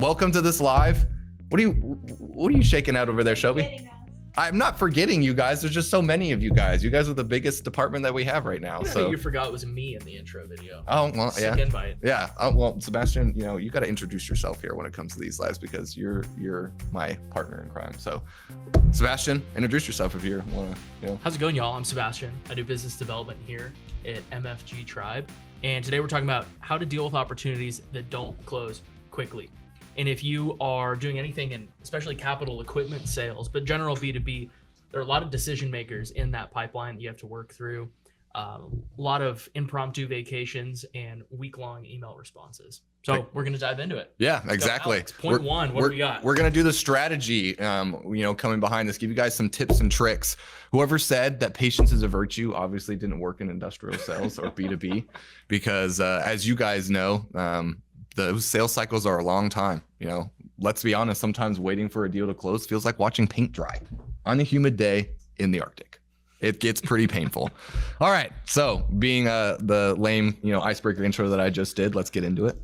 Welcome to this live. What are you shaking out over there, Shelby? I'm not forgetting you guys. There's just so many of you guys. You guys are the biggest department that we have right now. So you forgot it was me in the intro video. Oh, well, yeah. Sick invite. Yeah. Oh, well, Sebastian, you got to introduce yourself here when it comes to these lives because you're my partner in crime. So, Sebastian, introduce yourself if you want to. How's it going, y'all? I'm Sebastian. I do business development here at MFG Tribe, and today we're talking about how to deal with opportunities that don't close quickly. And if you are doing anything in especially capital equipment sales, but general B2B, there are a lot of decision makers in that pipeline that you have to work through. A lot of impromptu vacations and week-long email responses. So we're going to dive into it. Yeah, exactly. Alex, point one, what do we got? We're going to do the strategy, coming behind this, give you guys some tips and tricks. Whoever said that patience is a virtue obviously didn't work in industrial sales or B2B because as you guys know, those sales cycles are a long time. Let's be honest, sometimes waiting for a deal to close feels like watching paint dry on a humid day in the Arctic. It gets pretty painful. All right, so being the lame icebreaker intro that I just did, let's get into it.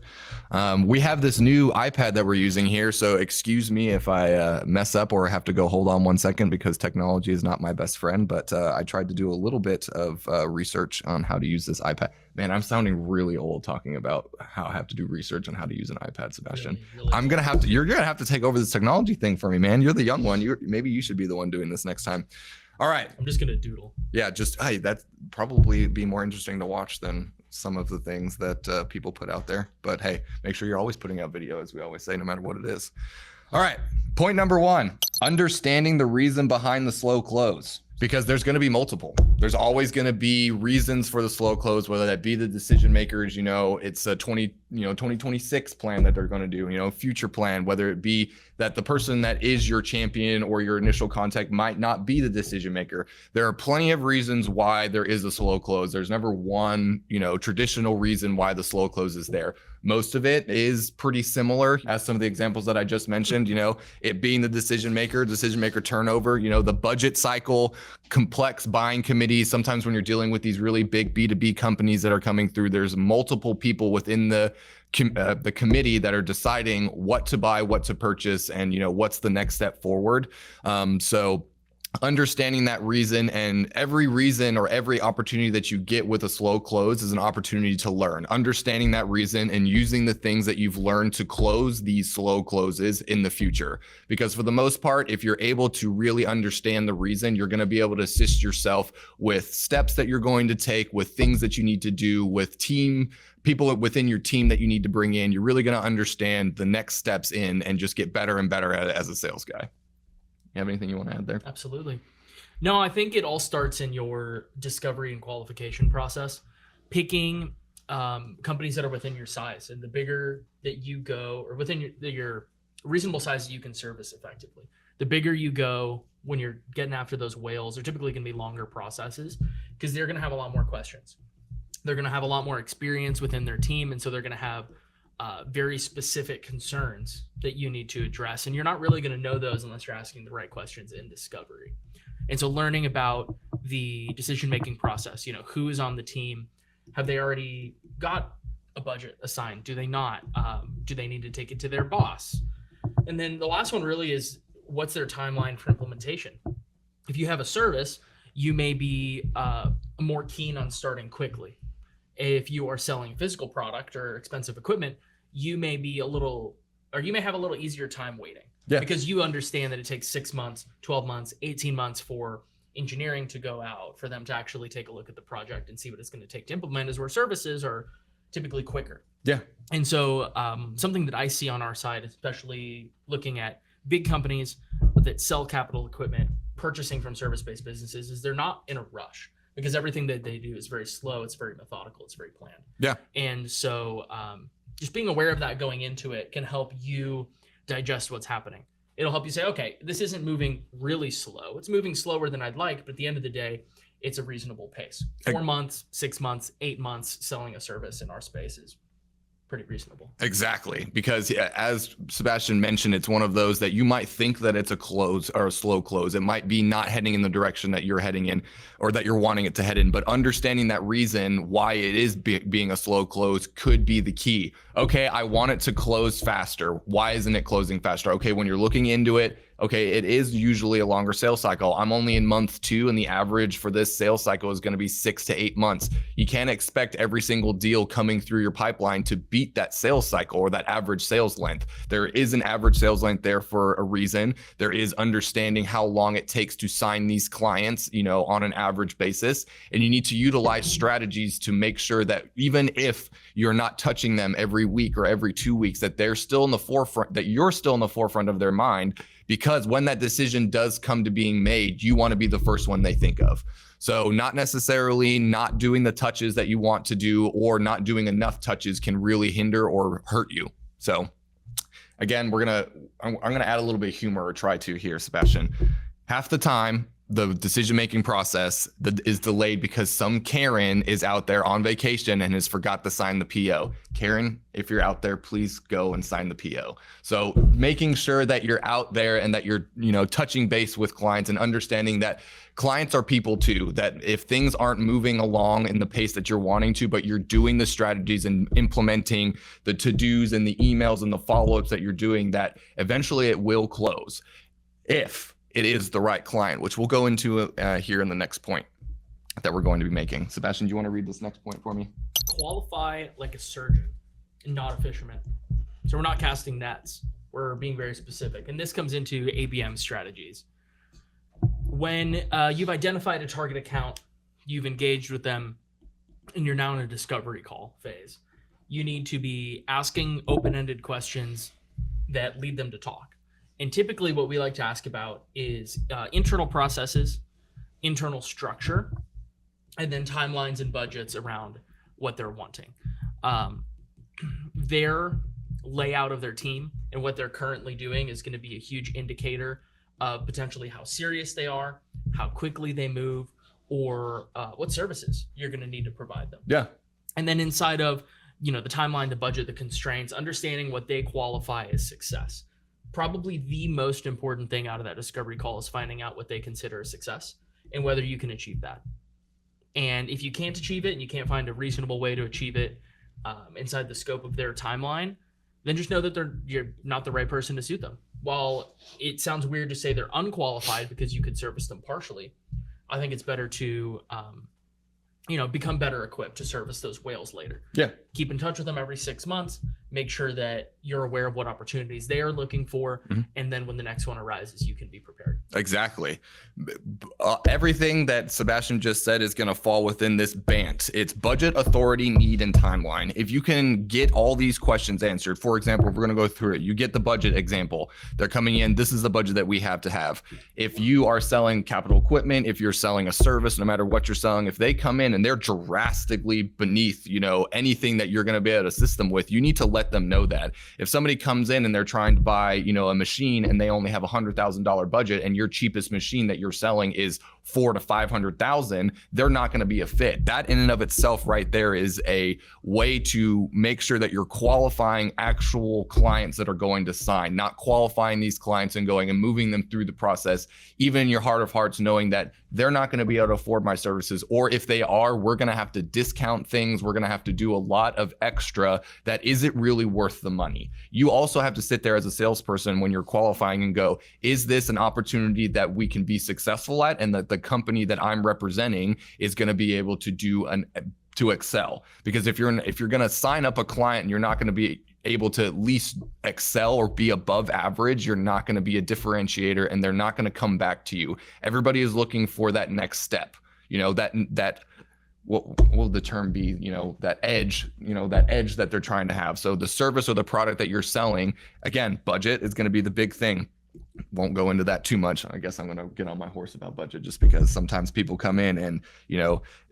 We have this new iPad that we're using here, so excuse me if I mess up or have to go hold on 1 second because technology is not my best friend, but I tried to do a little bit of research on how to use this iPad. Man, I'm sounding really old talking about how I have to do research on how to use an iPad, Sebastian. Really you're gonna have to take over this technology thing for me, man. You're the young one. Maybe you should be the one doing this next time. All right. I'm just gonna doodle. Yeah, that's probably be more interesting to watch than some of the things that people put out there. But hey, make sure you're always putting out video, as we always say, no matter what it is. All right, point number one, understanding the reason behind the slow close. Because there's going to be multiple. There's always going to be reasons for the slow close, whether that be the decision makers, it's a 2026 plan that they're going to do, future plan, whether it be that the person that is your champion or your initial contact might not be the decision maker. There are plenty of reasons why there is a slow close. There's never one, traditional reason why the slow close is there. Most of it is pretty similar as some of the examples that I just mentioned, it being the decision maker turnover, the budget cycle, complex buying committees. Sometimes when you're dealing with these really big B2B companies that are coming through, there's multiple people within the committee that are deciding what to buy, what to purchase, and what's the next step forward. So understanding that reason, and every reason or every opportunity that you get with a slow close is an opportunity to learn. Understanding that reason and using the things that you've learned to close these slow closes in the future. Because for the most part, if you're able to really understand the reason, you're going to be able to assist yourself with steps that you're going to take, with things that you need to do, with people within your team that you need to bring in. You're really going to understand the next steps in and just get better and better at it as a sales guy. You have anything you want to add there? Absolutely. No, I think it all starts in your discovery and qualification process. Picking companies that are within your size, and the bigger that you go, or within your reasonable size that you can service effectively. The bigger you go when you're getting after those whales, they're typically going to be longer processes because they're going to have a lot more questions. They're going to have a lot more experience within their team, and so they're going to have very specific concerns that you need to address. And you're not really going to know those unless you're asking the right questions in discovery. And so learning about the decision-making process, who is on the team, have they already got a budget assigned? Do they not? Do they need to take it to their boss? And then the last one really is, what's their timeline for implementation? If you have a service, you may be more keen on starting quickly. If you are selling a physical product or expensive equipment, you may have a little easier time waiting. Yeah. Because you understand that it takes 6 months, 12 months, 18 months for engineering to go out, for them to actually take a look at the project and see what it's going to take to implement, is where services are typically quicker. Yeah. And so something that I see on our side, especially looking at big companies that sell capital equipment, purchasing from service-based businesses, is they're not in a rush. Because everything that they do is very slow, it's very methodical, it's very planned. Yeah. And so just being aware of that going into it can help you digest what's happening. It'll help you say, okay, this isn't moving really slow. It's moving slower than I'd like, but at the end of the day, it's a reasonable pace. 4 months, 6 months, 8 months selling a service in our space is pretty reasonable. Exactly. Because as Sebastian mentioned, it's one of those that you might think that it's a close or a slow close. It might be not heading in the direction that you're heading in or that you're wanting it to head in, but understanding that reason why it is being a slow close could be the key. Okay, I want it to close faster. Why isn't it closing faster? Okay, when you're looking into it, okay, it is usually a longer sales cycle. I'm only in month 2 and the average for this sales cycle is going to be 6 to 8 months. You can't expect every single deal coming through your pipeline to beat that sales cycle or that average sales length. There is an average sales length there for a reason. There is understanding how long it takes to sign these clients, on an average basis. And you need to utilize strategies to make sure that even if you're not touching them every week or every 2 weeks, that they're still in the forefront, that you're still in the forefront of their mind. Because when that decision does come to being made, you want to be the first one they think of. So not necessarily not doing the touches that you want to do or not doing enough touches can really hinder or hurt you. So again, I'm gonna add a little bit of humor, or try to here, Sebastian. Half the time, the decision-making process is delayed because some Karen is out there on vacation and has forgot to sign the PO. Karen, if you're out there, please go and sign the PO. So making sure that you're out there and that you're, touching base with clients and understanding that clients are people too, that if things aren't moving along in the pace that you're wanting to, but you're doing the strategies and implementing the to-dos and the emails and the follow-ups that you're doing, that eventually it will close. If it is the right client, which we'll go into here in the next point that we're going to be making. Sebastian, do you want to read this next point for me? Qualify like a surgeon and not a fisherman. So we're not casting nets. We're being very specific. And this comes into ABM strategies. When you've identified a target account, you've engaged with them, and you're now in a discovery call phase, you need to be asking open-ended questions that lead them to talk. And typically what we like to ask about is internal processes, internal structure, and then timelines and budgets around what they're wanting. Their layout of their team and what they're currently doing is going to be a huge indicator of potentially how serious they are, how quickly they move, or what services you're going to need to provide them. Yeah. And then inside of, the timeline, the budget, the constraints, understanding what they qualify as success. Probably the most important thing out of that discovery call is finding out what they consider a success and whether you can achieve that. And if you can't achieve it and you can't find a reasonable way to achieve it inside the scope of their timeline, then just know that you're not the right person to suit them. While it sounds weird to say they're unqualified because you could service them partially, I think it's better to become better equipped to service those whales later. Yeah. Keep in touch with them every 6 months. Make sure that you're aware of what opportunities they are looking for. Mm-hmm. And then when the next one arises, you can be prepared. Exactly. Everything that Sebastian just said is going to fall within this BANT. It's budget, authority, need, and timeline. If you can get all these questions answered, for example, if we're going to go through it, you get the budget example. They're coming in. This is the budget that we have to have. If you are selling capital equipment, if you're selling a service, no matter what you're selling, if they come in and they're drastically beneath, anything that you're going to be able to assist them with, you need to let them know that. If somebody comes in and they're trying to buy, a machine and they only have $100,000 budget and your cheapest machine that you're selling is $400,000 to $500,000, they're not going to be a fit. That in and of itself right there is a way to make sure that you're qualifying actual clients that are going to sign, not qualifying these clients and going and moving them through the process, even in your heart of hearts, knowing that they're not going to be able to afford my services, or if they are, we're going to have to discount things. We're going to have to do a lot of extra that isn't really worth the money. You also have to sit there as a salesperson when you're qualifying and go, is this an opportunity that we can be successful at, and that the company that I'm representing is going to be able to to excel? Because if you're going to sign up a client and you're not going to be able to at least excel or be above average, you're not going to be a differentiator, and they're not going to come back to you. Everybody is looking for that next step, that what will the term be, that edge, that they're trying to have. So the service or the product that you're selling, again, budget is going to be the big thing. won't go into that too much. I guess I'm going to get on my horse about budget just because sometimes people come in and,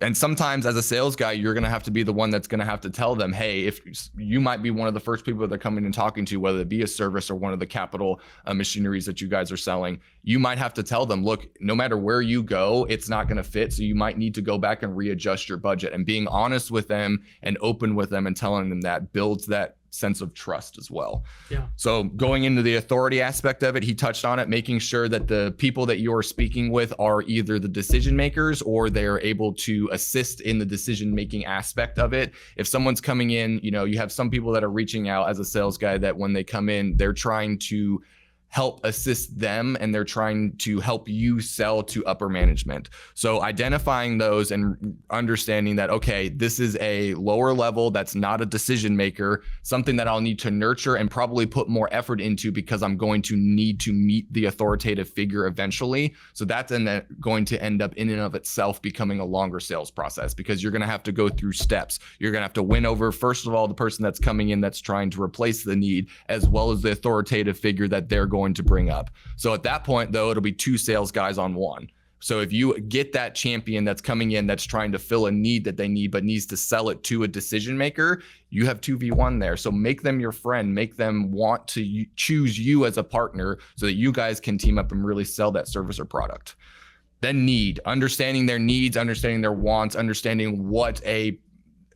and sometimes as a sales guy, you're going to have to be the one that's going to have to tell them, hey, if you might be one of the first people that they're coming and talking to, whether it be a service or one of the capital machineries that you guys are selling, you might have to tell them, look, no matter where you go, it's not going to fit. So you might need to go back and readjust your budget, and being honest with them and open with them and telling them that builds that sense of trust as well. Yeah. So going into the authority aspect of it, he touched on it, making sure that the people that you're speaking with are either the decision makers or they're able to assist in the decision making aspect of it. If someone's coming in, you have some people that are reaching out as a sales guy that when they come in, they're trying to help assist them and they're trying to help you sell to upper management. So identifying those and understanding that, okay, this is a lower level that's not a decision maker, something that I'll need to nurture and probably put more effort into because I'm going to need to meet the authoritative figure eventually. So that's then going to end up in and of itself becoming a longer sales process because you're going to have to go through steps. You're going to have to win over, first of all, the person that's coming in that's trying to replace the need, as well as the authoritative figure that they're going to bring up. So at that point, though, it'll be two sales guys on one. So if you get that champion that's coming in that's trying to fill a need that they need but needs to sell it to a decision maker, you have 2v1 there. So make them your friend, make them want to choose you as a partner so that you guys can team up and really sell that service or product. Then understanding their needs, understanding their wants, understanding what a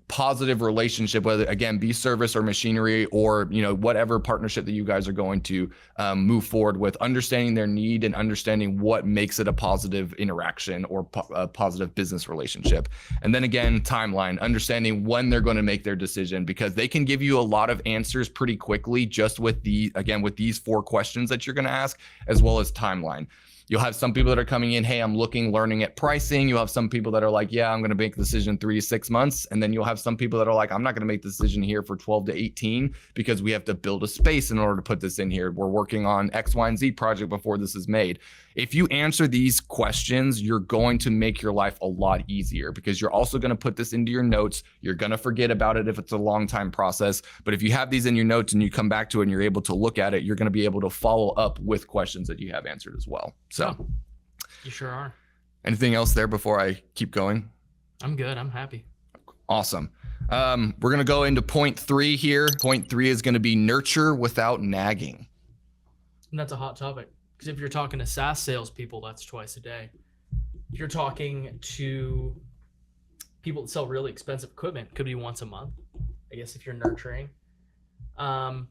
positive relationship, whether again be service or machinery or whatever partnership that you guys are going to move forward with, understanding their need and understanding what makes it a positive interaction or a positive business relationship. And then again, timeline, understanding when they're going to make their decision, because they can give you a lot of answers pretty quickly just with these 4 questions that you're going to ask, as well as timeline. You'll have some people that are coming in, hey, I'm learning at pricing. You'll have some people that are like, yeah, I'm going to make the decision in 3 to 6 months. And then you'll have some people that are like, I'm not going to make the decision here for 12 to 18 because we have to build a space in order to put this in here. We're working on X, Y, and Z project before this is made. If you answer these questions, you're going to make your life a lot easier because you're also going to put this into your notes. You're going to forget about it if it's a long time process. But if you have these in your notes and you come back to it and you're able to look at it, you're going to be able to follow up with questions that you have answered as well. So you sure are. Anything else there before I keep going? I'm good. I'm happy. Awesome. We're going to go into point 3 here. Point 3 is going to be nurture without nagging. And that's a hot topic. Because if you're talking to SaaS salespeople, that's twice a day. If you're talking to people that sell really expensive equipment, could be once a month, I guess, if you're nurturing. But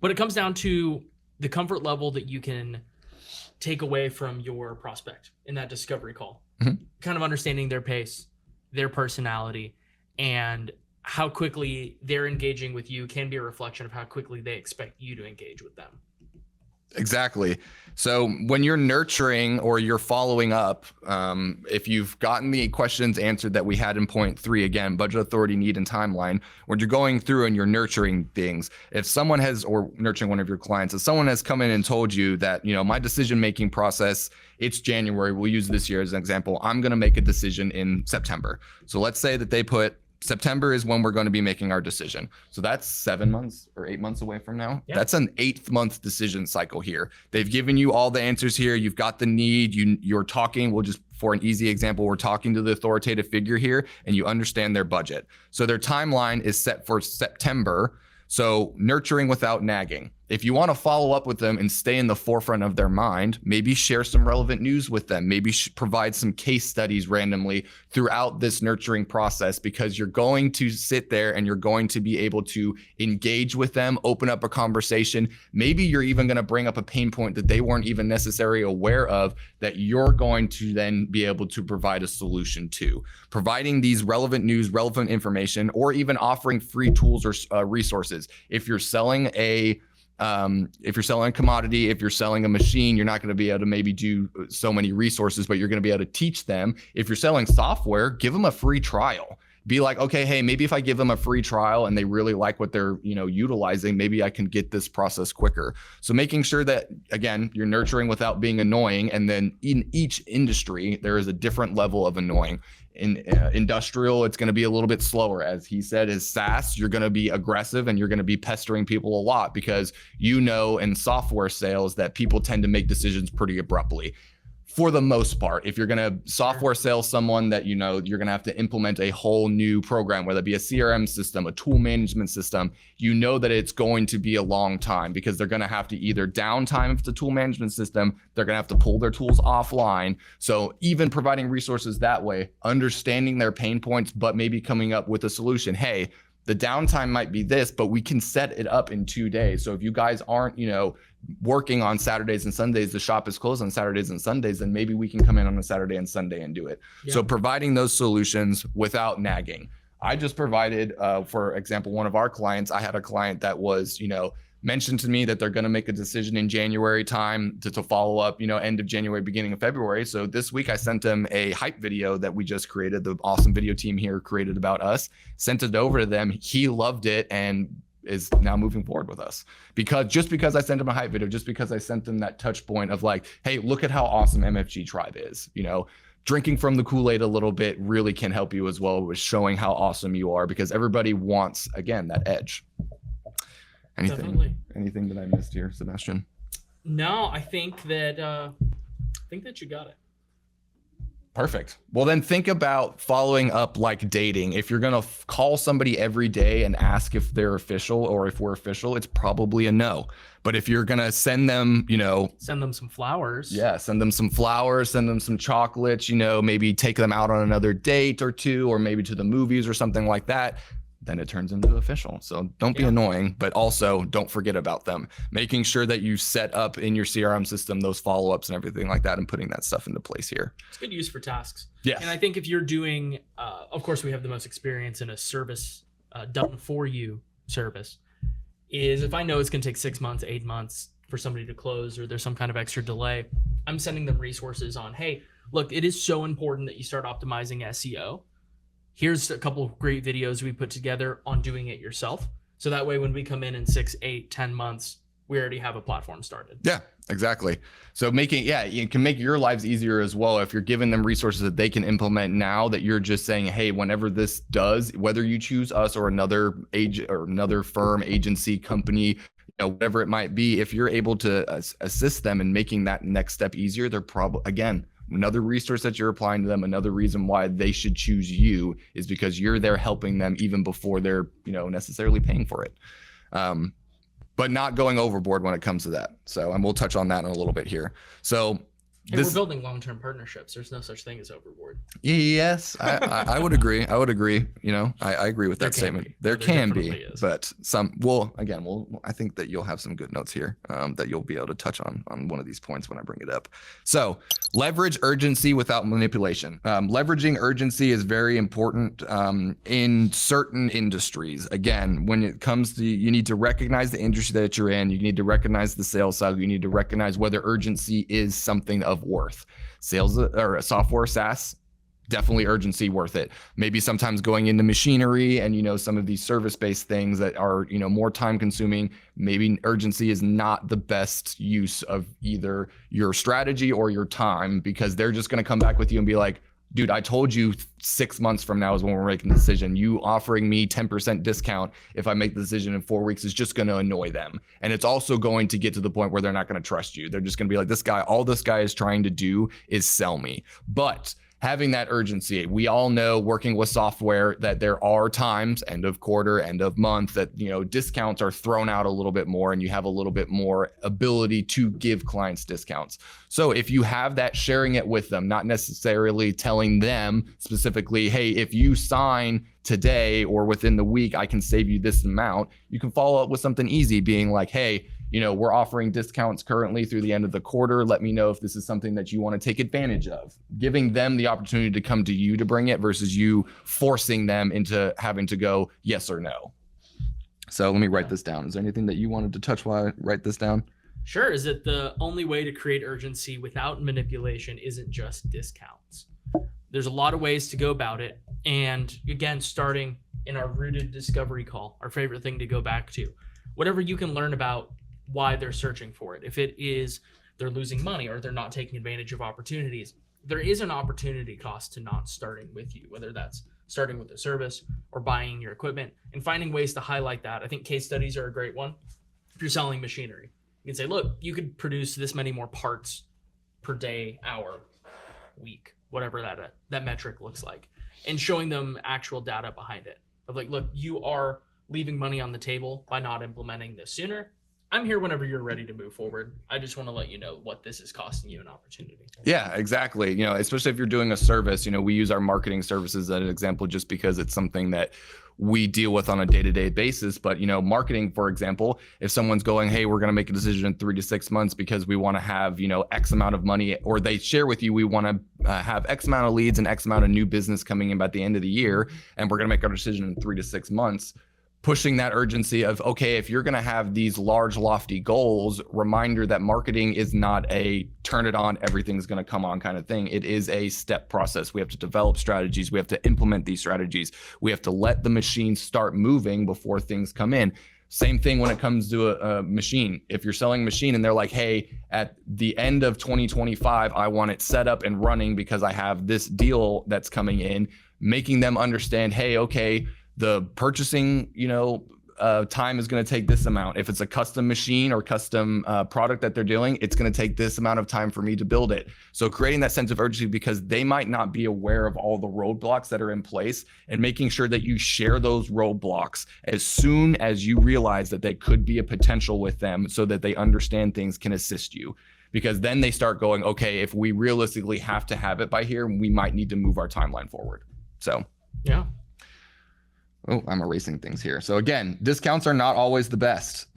it comes down to the comfort level that you can take away from your prospect in that discovery call. Mm-hmm. Kind of understanding their pace, their personality, and how quickly they're engaging with you can be a reflection of how quickly they expect you to engage with them. Exactly. So when you're nurturing or you're following up, if you've gotten the questions answered that we had in point 3, again, budget, authority, need, and timeline, when you're going through and you're nurturing things, if someone has, or nurturing one of your clients, if someone has come in and told you that, my decision-making process, it's January, we'll use this year as an example, I'm going to make a decision in September. So let's say that they put September is when we're going to be making our decision. So that's 7 months or 8 months away from now. Yeah. That's an 8th month decision cycle here. They've given you all the answers here. You've got the need. You're talking. For an easy example, we're talking to the authoritative figure here and you understand their budget. So their timeline is set for September. So nurturing without nagging. If you want to follow up with them and stay in the forefront of their mind, maybe share some relevant news with them. Maybe provide some case studies randomly throughout this nurturing process, because you're going to sit there and you're going to be able to engage with them, open up a conversation. Maybe you're even going to bring up a pain point that they weren't even necessarily aware of that you're going to then be able to provide a solution to. Providing these relevant news, relevant information, or even offering free tools or resources. If you're selling a commodity, if you're selling a machine, you're not going to be able to maybe do so many resources, but you're going to be able to teach them. If you're selling software, give them a free trial. be like, okay, hey, maybe if I give them a free trial and they really like what they're, utilizing, maybe I can get this process quicker. So making sure that, again, you're nurturing without being annoying. And then in each industry, there is a different level of annoying. In industrial, it's going to be a little bit slower. As he said, is SaaS, you're going to be aggressive and you're going to be pestering people a lot because in software sales that people tend to make decisions pretty abruptly. For the most part, if you're going to software sell someone that you're going to have to implement a whole new program, whether it be a CRM system, a tool management system, that it's going to be a long time because they're going to have to either downtime if it's a tool management system, they're going to have to pull their tools offline. So even providing resources that way, understanding their pain points, but maybe coming up with a solution. Hey, the downtime might be this, but we can set it up in 2 days. So if you guys aren't, working on Saturdays and Sundays, the shop is closed on Saturdays and Sundays, then maybe we can come in on a Saturday and Sunday and do it. Yeah. So providing those solutions without nagging. I just provided, for example, one of our clients, I had a client that was, mentioned to me that they're going to make a decision in January time to follow up, end of January, beginning of February. So this week I sent them a hype video that we just created. The awesome video team here created about us, sent it over to them. He loved it and is now moving forward with us because I sent him a hype video, just because I sent them that touch point of like, hey, look at how awesome MFG Tribe is, drinking from the Kool-Aid a little bit really can help you as well with showing how awesome you are, because everybody wants, again, that edge. Anything that I missed here, Sebastian? No, I think that you got it. Perfect. Well, then think about following up like dating. If you're going to call somebody every day and ask if they're official or if we're official, it's probably a no. But if you're going to send them, send them some flowers. Yeah, send them some flowers, send them some chocolates, maybe take them out on another date or two, or maybe to the movies or something like that, then it turns into official. So don't be annoying, but also don't forget about them. Making sure that you set up in your CRM system those follow-ups and everything like that and putting that stuff into place here. It's good use for tasks. Yeah. And I think if you're doing, of course, we have the most experience in a service done for you service, is if I know it's going to take 6 months, 8 months for somebody to close, or there's some kind of extra delay, I'm sending them resources on, hey, look, it is so important that you start optimizing SEO. Here's a couple of great videos we put together on doing it yourself. So that way, when we come in 6, 8, 10 months, we already have a platform started. Yeah, exactly. So you can make your lives easier as well. If you're giving them resources that they can implement now, that you're just saying, hey, whenever this does, whether you choose us or another agent or another firm, agency, company, whatever it might be, if you're able to assist them in making that next step easier, they're probably, again, another resource that you're applying to them. Another reason why they should choose you is because you're there helping them even before they're, necessarily paying for it. But not going overboard when it comes to that. So, and we'll touch on that in a little bit here. So we're building long-term partnerships. There's no such thing as overboard. Yes, I would agree. I agree with that statement. There can be, but I think that you'll have some good notes here that you'll be able to touch on one of these points when I bring it up. So leverage urgency without manipulation. Leveraging urgency is very important in certain industries. Again, when it comes to, you need to recognize the industry that you're in. You need to recognize the sales cycle. You need to recognize whether urgency is something of worth. Sales or a software SaaS, definitely urgency worth it. Maybe sometimes going into machinery and some of these service-based things that are more time consuming, maybe urgency is not the best use of either your strategy or your time, because they're just going to come back with you and be like, dude, I told you 6 months from now is when we're making the decision. You offering me 10% discount if I make the decision in 4 weeks is just going to annoy them. And it's also going to get to the point where they're not going to trust you. They're just going to be like, all this guy is trying to do is sell me. But having that urgency, we all know working with software that there are times, end of quarter, end of month, that discounts are thrown out a little bit more and you have a little bit more ability to give clients discounts. So if you have that, sharing it with them, not necessarily telling them specifically, hey, if you sign today or within the week, I can save you this amount. You can follow up with something easy, being like, hey, we're offering discounts currently through the end of the quarter. Let me know if this is something that you want to take advantage of. Giving them the opportunity to come to you to bring it versus you forcing them into having to go yes or no. So let me write this down. Is there anything that you wanted to touch while I write this down? Sure. Is it the only way to create urgency without manipulation isn't just discounts? There's a lot of ways to go about it. And again, starting in our rooted discovery call, our favorite thing to go back to, whatever you can learn about why they're searching for it. If it is they're losing money or they're not taking advantage of opportunities, there is an opportunity cost to not starting with you, whether that's starting with a service or buying your equipment, and finding ways to highlight that. I think case studies are a great one. If you're selling machinery, you can say, look, you could produce this many more parts per day, hour, week, whatever that metric looks like, and showing them actual data behind it of like, look, you are leaving money on the table by not implementing this sooner. I'm here whenever you're ready to move forward. I just want to let you know what this is costing you an opportunity. Yeah, exactly. You know, especially if you're doing a service, you know, we use our marketing services as an example just because it's something that we deal with on a day-to-day basis. But, you know, marketing, for example, if someone's going, hey, we're going to make a decision in 3 to 6 months because we want to have, you know, X amount of money, or they share with you, we want to have X amount of leads and X amount of new business coming in by the end of the year, and we're going to make our decision in 3 to 6 months. Pushing that urgency of, okay, if you're going to have these large, lofty goals, reminder that marketing is not a turn it on, everything's going to come on kind of thing. It is a step process. We have to develop strategies. We have to implement these strategies. We have to let the machine start moving before things come in. Same thing when it comes to a machine. If you're selling a machine and they're like, hey, at the end of 2025, I want it set up and running because I have this deal that's coming in, making them understand, hey, okay, the purchasing, you know, time is going to take this amount. If it's a custom machine or custom product that they're doing, it's going to take this amount of time for me to build it. So creating that sense of urgency, because they might not be aware of all the roadblocks that are in place, and making sure that you share those roadblocks as soon as you realize that they could be a potential with them, so that they understand things can assist you. Because then they start going, okay, if we realistically have to have it by here, we might need to move our timeline forward. So, yeah. Oh, I'm erasing things here. So again, discounts are not always the best,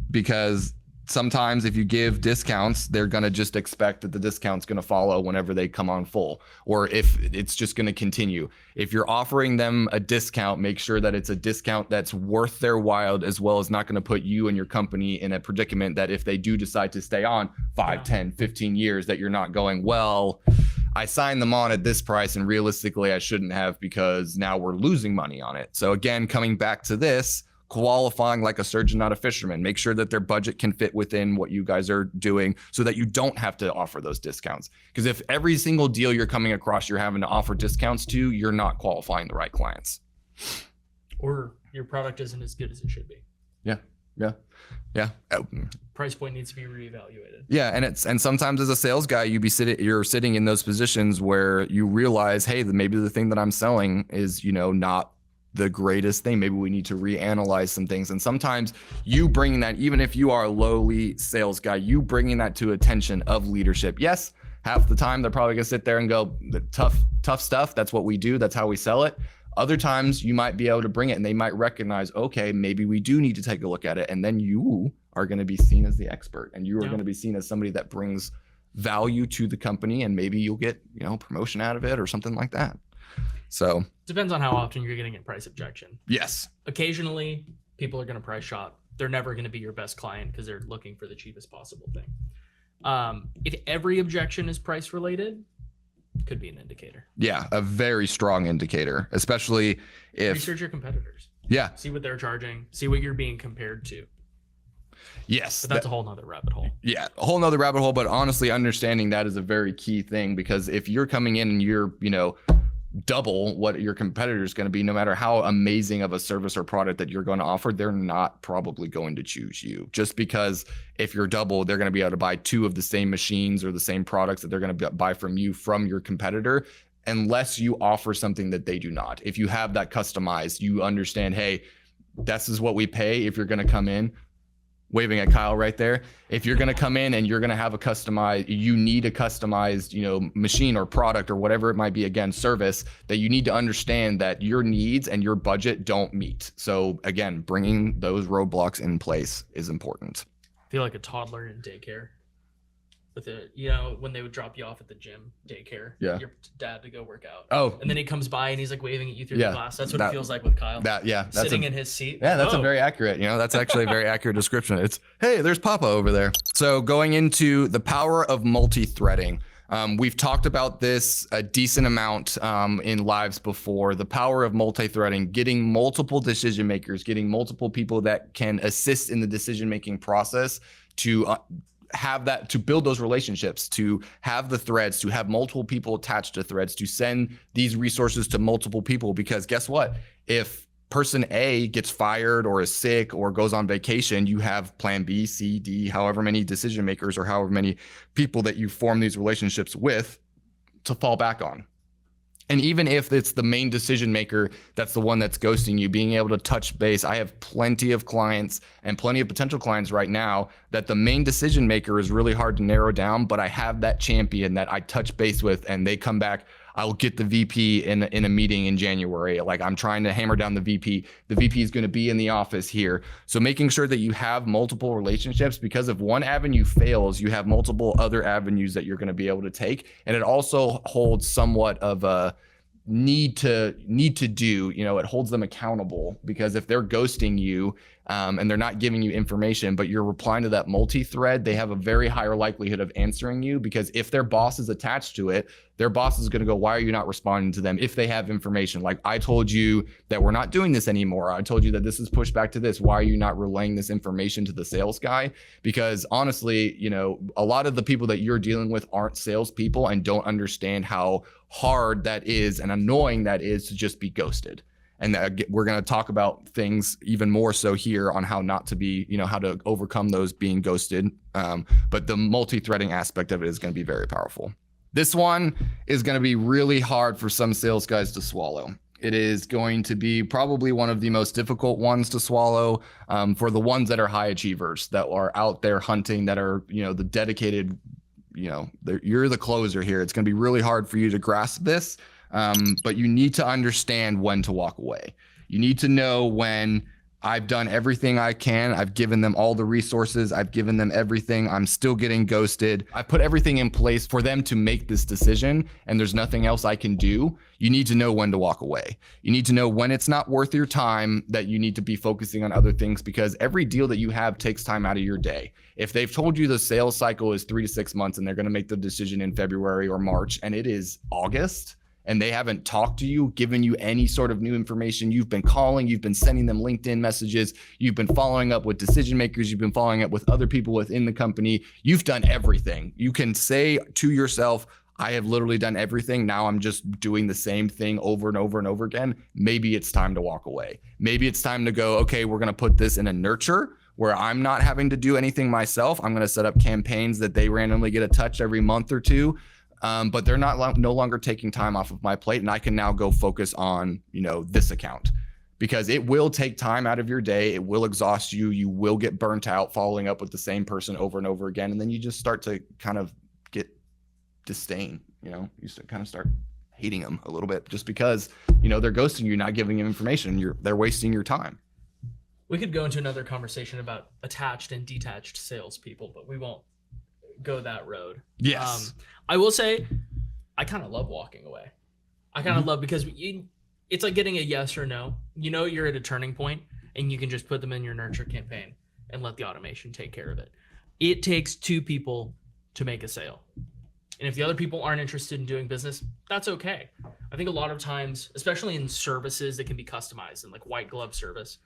because sometimes if you give discounts, they're going to just expect that the discount's going to follow whenever they come on full, or if it's just going to continue. If you're offering them a discount, make sure that it's a discount that's worth their while, as well as not going to put you and your company in a predicament that if they do decide to stay on 5, 10, 15 years, that you're not going, well, I signed them on at this price and realistically I shouldn't have, because now we're losing money on it. So again, coming back to this, qualifying like a surgeon, not a fisherman. Make sure that their budget can fit within what you guys are doing, so that you don't have to offer those discounts. Because if every single deal you're coming across, you're having to offer discounts to, you're not qualifying the right clients. Or your product isn't as good as it should be. Yeah. Price point needs to be reevaluated. Yeah, and sometimes as a sales guy, you're sitting in those positions where you realize, hey, maybe the thing that I'm selling is, you know, not the greatest thing. Maybe we need to reanalyze some things. And sometimes you bringing that, even if you are a lowly sales guy, you bringing that to attention of leadership. Yes, half the time they're probably gonna sit there and go, the tough stuff. That's what we do. That's how we sell it. Other times you might be able to bring it and they might recognize, okay, maybe we do need to take a look at it. And then you are going to be seen as the expert, and you are going to be seen as somebody that brings value to the company, and maybe you'll get, you know, promotion out of it or something like that. So depends on how often you're getting a price objection. Yes. Occasionally people are going to price shop. They're never going to be your best client because they're looking for the cheapest possible thing. If every objection is price related, could be an indicator. Yeah, a very strong indicator, especially if research your competitors. Yeah. See what they're charging, see what you're being compared to. Yes. But that's a whole nother rabbit hole. Yeah, a whole nother rabbit hole. But honestly, understanding that is a very key thing, because if you're coming in and you're, you know, double what your competitor is going to be, no matter how amazing of a service or product that you're going to offer, they're not probably going to choose you. Just because if you're double, they're going to be able to buy 2 of the same machines or the same products that they're going to buy from you from your competitor, unless you offer something that they do not. If you have that customized, you understand, hey, this is what we pay if you're going to come in. Waving at Kyle right there. If you're going to come in and you're going to have you need a customized, you know, machine or product or whatever it might be, again, service, that you need to understand that your needs and your budget don't meet. So again, bringing those roadblocks in place is important. I feel like a toddler in daycare. With it, you know, when they would drop you off at the gym, daycare, your dad to go work out. Oh, and then he comes by and he's like waving at you through the glass. That's what it feels like with Kyle. That's sitting in his seat. Yeah, that's a very accurate. You know, that's actually a very accurate description. It's, hey, there's Papa over there. So going into the power of multi-threading. We've talked about this a decent amount in lives before. The power of multi-threading, getting multiple decision makers, getting multiple people that can assist in the decision-making process to have that, to build those relationships, to have the threads, to have multiple people attached to threads, to send these resources to multiple people. Because guess what? If person A gets fired or is sick or goes on vacation, you have plan B, C, D, however many decision makers or however many people that you form these relationships with to fall back on. And even if it's the main decision maker that's the one that's ghosting you, being able to touch base. I have plenty of clients and plenty of potential clients right now that the main decision maker is really hard to narrow down, but I have that champion that I touch base with and they come back. I'll get the VP in a meeting in January. Like, I'm trying to hammer down the VP. The VP is going to be in the office here. So making sure that you have multiple relationships, because if one avenue fails, you have multiple other avenues that you're going to be able to take. And it also holds somewhat of a need to do, it holds them accountable, because if they're ghosting you and they're not giving you information, but you're replying to that multi-thread, they have a very higher likelihood of answering you, because if their boss is attached to it, their boss is going to go, why are you not responding to them? If they have information, like, I told you that we're not doing this anymore. I told you that this is pushed back to this. Why are you not relaying this information to the sales guy? Because honestly, a lot of the people that you're dealing with aren't salespeople and don't understand how hard that is and annoying that is to just be ghosted. And we're going to talk about things even more so here on how not to be, how to overcome those being ghosted. But the multi-threading aspect of it is going to be very powerful. This one is going to be really hard for some sales guys to swallow. It is going to be probably one of the most difficult ones to swallow for the ones that are high achievers, that are out there hunting, that are, the dedicated, you're the closer here. It's going to be really hard for you to grasp this, but you need to understand when to walk away. You need to know when I've done everything I can. I've given them all the resources. I've given them everything. I'm still getting ghosted. I put everything in place for them to make this decision, and there's nothing else I can do. You need to know when to walk away. You need to know when it's not worth your time, that you need to be focusing on other things, because every deal that you have takes time out of your day. If they've told you the sales cycle is 3 to 6 months and they're going to make the decision in February or March, and it is August, and they haven't talked to you, given you any sort of new information, you've been calling, you've been sending them LinkedIn messages, you've been following up with decision makers, you've been following up with other people within the company, you've done everything. You can say to yourself, I have literally done everything. Now I'm just doing the same thing over and over and over again. Maybe it's time to walk away. Maybe it's time to go, okay, we're going to put this in a nurture where I'm not having to do anything myself. I'm going to set up campaigns that they randomly get a touch every month or two. But they're no longer taking time off of my plate, and I can now go focus on, this account, because it will take time out of your day. It will exhaust you. You will get burnt out following up with the same person over and over again. And then you just start to kind of get disdain, you kind of start hating them a little bit, just because, they're ghosting you, not giving you information. They're wasting your time. We could go into another conversation about attached and detached salespeople, but we won't go that road. Yes. I will say, I kind of love walking away. I kind of love, because it's like getting a yes or no. You're at a turning point, and you can just put them in your nurture campaign and let the automation take care of it. It takes 2 people to make a sale. And if the other people aren't interested in doing business, that's okay. I think a lot of times, especially in services that can be customized and like white glove service,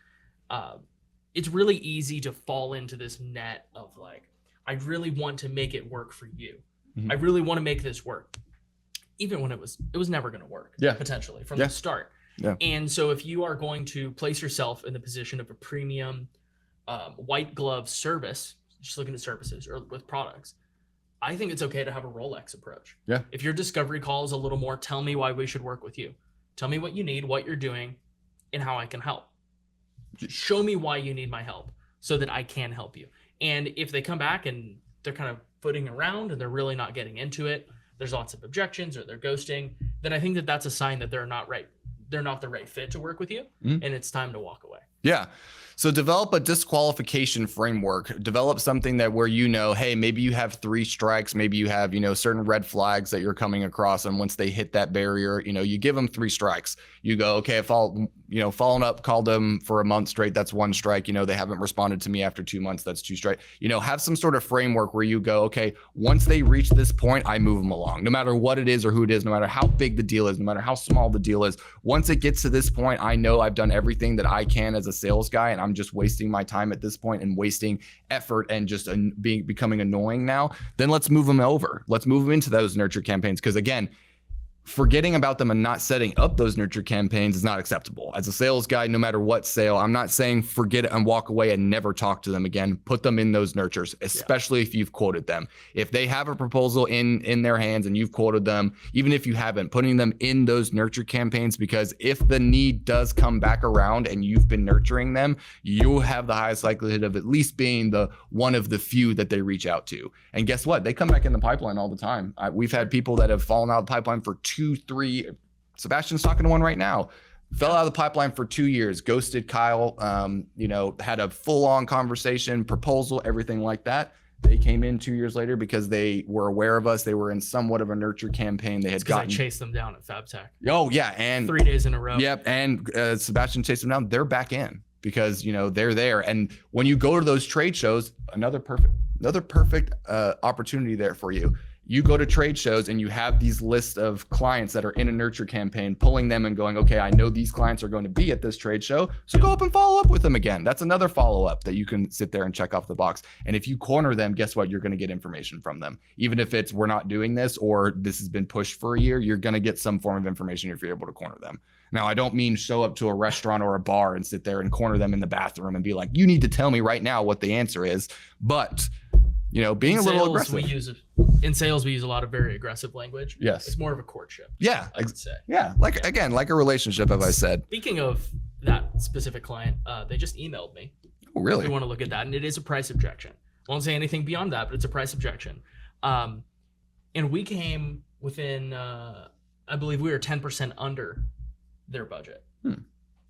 it's really easy to fall into this net of like, I really want to make it work for you. I really want to make this work, even when it was never going to work. Potentially from the start. And so if you are going to place yourself in the position of a premium white glove service, just looking at services or with products, I think it's okay to have a Rolex approach. If your discovery call is a little more, tell me why we should work with you. Tell me what you need, what you're doing, and how I can help. Show me why you need my help so that I can help you. And if they come back and they're kind of footing around and they're really not getting into it, there's lots of objections or they're ghosting, then I think that that's a sign that they're not the right fit to work with you, and it's time to walk away. Yeah. So develop a disqualification framework. Develop something that where hey, maybe you have 3 strikes, maybe you have, certain red flags that you're coming across, and once they hit that barrier, you give them 3 strikes. You go, okay, if I'll following up, called them for a month straight. That's 1 strike. They haven't responded to me after 2 months. That's 2 strike. Have some sort of framework where you go, okay, once they reach this point, I move them along, no matter what it is or who it is, no matter how big the deal is, no matter how small the deal is. Once it gets to this point, I know I've done everything that I can as a sales guy, and I'm just wasting my time at this point and wasting effort and just becoming annoying now. Then let's move them over. Let's move them into those nurture campaigns. Because again, forgetting about them and not setting up those nurture campaigns is not acceptable. As a sales guy, no matter what sale, I'm not saying forget it and walk away and never talk to them again. Put them in those nurtures, especially if you've quoted them. If they have a proposal in their hands and you've quoted them, even if you haven't, putting them in those nurture campaigns, because if the need does come back around and you've been nurturing them, you have the highest likelihood of at least being the one of the few that they reach out to. And guess what? They come back in the pipeline all the time. We've had people that have fallen out of the pipeline for 2, 3. Sebastian's talking to one right now. Fell out of the pipeline for 2 years, ghosted Kyle, had a full-on conversation, proposal, everything like that. They came in 2 years later because they were aware of us. They were in somewhat of a nurture campaign. They had gotten. I chased them down at FabTech. Oh yeah, and 3 days in a row. Yep, and Sebastian chased them down. They're back in because they're there. And when you go to those trade shows, another perfect opportunity there for you. You go to trade shows and you have these lists of clients that are in a nurture campaign, pulling them and going, okay, I know these clients are going to be at this trade show, so go up and follow up with them again. That's another follow-up that you can sit there and check off the box. And if you corner them, guess what? You're going to get information from them. Even if it's we're not doing this or this has been pushed for a year, you're going to get some form of information if you're able to corner them. Now, I don't mean show up to a restaurant or a bar and sit there and corner them in the bathroom and be like, you need to tell me right now what the answer is. But being a little aggressive. In sales, we use a lot of very aggressive language. Yes. It's more of a courtship. Yeah. I would say. Yeah. Like a relationship, as I said. Speaking of that specific client, they just emailed me. Oh, really? If you want to look at that. And it is a price objection. Won't say anything beyond that, but it's a price objection. And we came within, I believe we were 10% under their budget.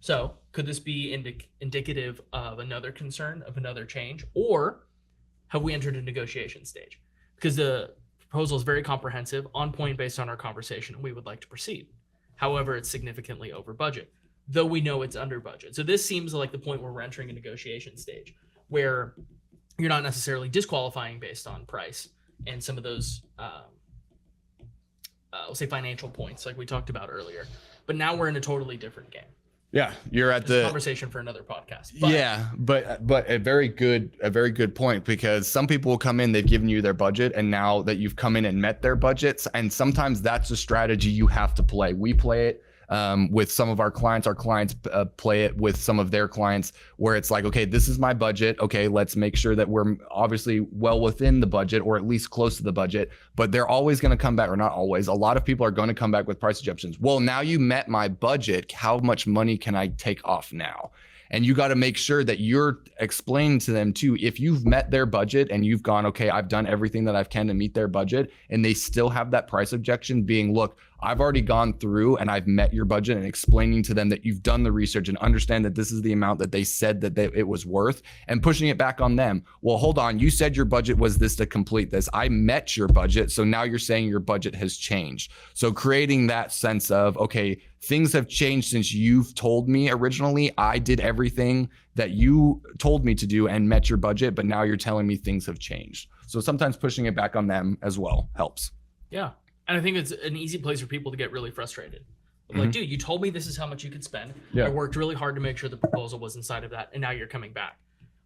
So could this be indicative of another concern, of another change? Or have we entered a negotiation stage? Because the proposal is very comprehensive, on point based on our conversation, and we would like to proceed. However, it's significantly over budget, though we know it's under budget. So this seems like the point where we're entering a negotiation stage, where you're not necessarily disqualifying based on price and some of those, we'll say financial points like we talked about earlier. But now we're in a totally different game. Yeah, you're at the conversation for another podcast. But a very good point, because some people will come in, they've given you their budget, and now that you've come in and met their budgets, and sometimes that's a strategy you have to play. We play it with some of our clients. Our clients play it with some of their clients, where it's like, okay, this is my budget. Okay, let's make sure that we're obviously well within the budget, or at least close to the budget. But they're always going to come back, or not always. A lot of people are going to come back with price objections. Well, now you met my budget. How much money can I take off now? And you got to make sure that you're explaining to them too, if you've met their budget and you've gone, okay, I've done everything that I can to meet their budget, and they still have that price objection, being, look, I've already gone through and I've met your budget, and explaining to them that you've done the research and understand that this is the amount that they said that it was worth, and pushing it back on them. Well, hold on, you said your budget was this to complete this. I met your budget, so now you're saying your budget has changed. So creating that sense of, okay, things have changed since you've told me originally. I did everything that you told me to do and met your budget, but now you're telling me things have changed. So sometimes pushing it back on them as well helps. Yeah. And I think it's an easy place for people to get really frustrated. Like, dude, you told me this is how much you could spend. Yeah. I worked really hard to make sure the proposal was inside of that, and now you're coming back.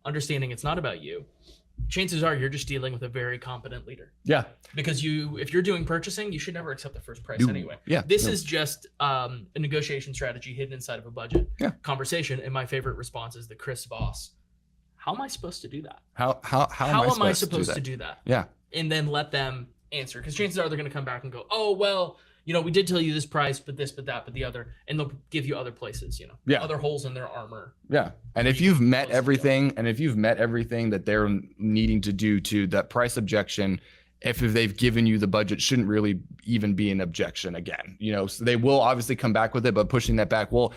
Understanding it's not about you. Chances are you're just dealing with a very competent leader. Yeah. Because if you're doing purchasing, you should never accept the first price anyway. Yeah. This is just a negotiation strategy hidden inside of a budget conversation. And my favorite response is the Chris Voss. How am I supposed to do that? How am I supposed to do that? Yeah. And then let them answer, because chances are they're going to come back and go, oh, well, we did tell you this price, but this, but that, but the other, and they'll give you other places, other holes in their armor. Yeah. And if you've met everything, that they're needing to do to that price objection, if they've given you the budget, shouldn't really even be an objection again. So they will obviously come back with it, but pushing that back, well,